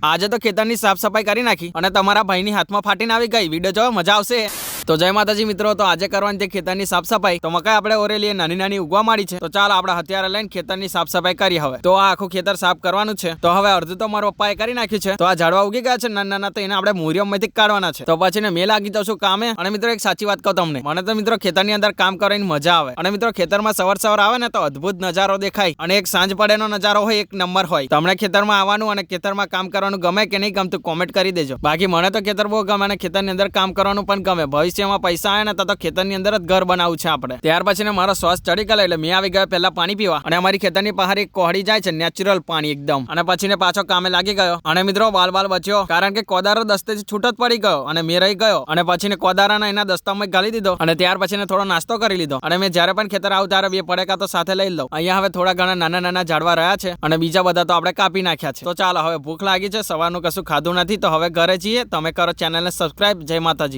આજે તો ખેતરની સાફ સફાઈ કરી નાખી અને તમારા ભાઈની હાથમાં ફાટીને આવી ગઈ. વિડીયો જોવા મજા આવશે. તો જય માતાજી મિત્રો, તો આજે કરવાની છે ખેતરની સાફ સફાઈ. તો મકાઈ આપણે ઓરેલી નાની નાની ઉગવા માંડી છે. તો ચાલ આપણે હથિયાર લઈને ખેતરની સાફ સફાઈ કરી. હવે તો આ આખું ખેતર સાફ કરવાનું છે. તો હવે અડધું તો મારા પપ્પાએ કરી નાખ્યું છે. તો આ ઝાડવા ઉગી ગયા છે નાના નાના, તો એને આપણે મૂરિયમમાંથી કાઢવાના છે. તો પછી ને મેં લાગી જાઉં છું કામે. અને મિત્રો એક સાચી વાત કહું તમને, મને તો મિત્રો ખેતરની અંદર કામ કરીને મજા આવે. અને મિત્રો ખેતરમાં સવાર આવે ને તો અદ્ભુત નજારો દેખાય અને એક સાંજ પડેનો નજારો હોય, એક નંબર હોય. તમને ખેતરમાં આવવાનું અને ખેતરમાં કામ કરવાનું ગમે કે નહીં ગમતું કોમેન્ટ કરી દેજો. બાકી મને તો ખેતર બહુ ગમે અને ખેતરની અંદર કામ કરવાનું પણ ગમે. ભવિષ્યમાં પૈસા આવે ને તો ખેતરની અંદર જ ઘર બનાવવું છે આપણે. ત્યાર પછી ને મારો શ્વાસ ચડી ગયો એટલે મેં આવી ગયો પહેલા પાણી પીવા. અને અમારી ખેતરની બહાર એક કોહડી જાય છે, નેચરલ પાણી એકદમ. અને પછી ને પાછો કામે લાગી ગયો. અને મિત્રો બાલ બચ્યો, કારણ કે કોદારો દસ્તેથી છૂટો જ પડી ગયો અને મેં રહી ગયો. અને પછી ને કોદારાના એના દસ્તામાં ગાલી દીધો. અને ત્યાર પછી ને થોડો નાસ્તો કરી લીધો. અને મેં જ્યારે પણ ખેતર આવું ત્યારે બે પડેકા તો સાથે લઈ લઉં. અહીંયા હવે થોડા ઘણા નાના નાના ઝાડવા રહ્યા છે અને બીજા બધા તો આપણે કાપી નાખ્યા છે. તો ચાલો, હવે ભૂખ લાગી છે, સવારનું કશું ખાધું નથી, તો હવે ઘરે જઈએ. તમે કરો ચેનલને સબસ્ક્રાઇબ. જય માતાજી.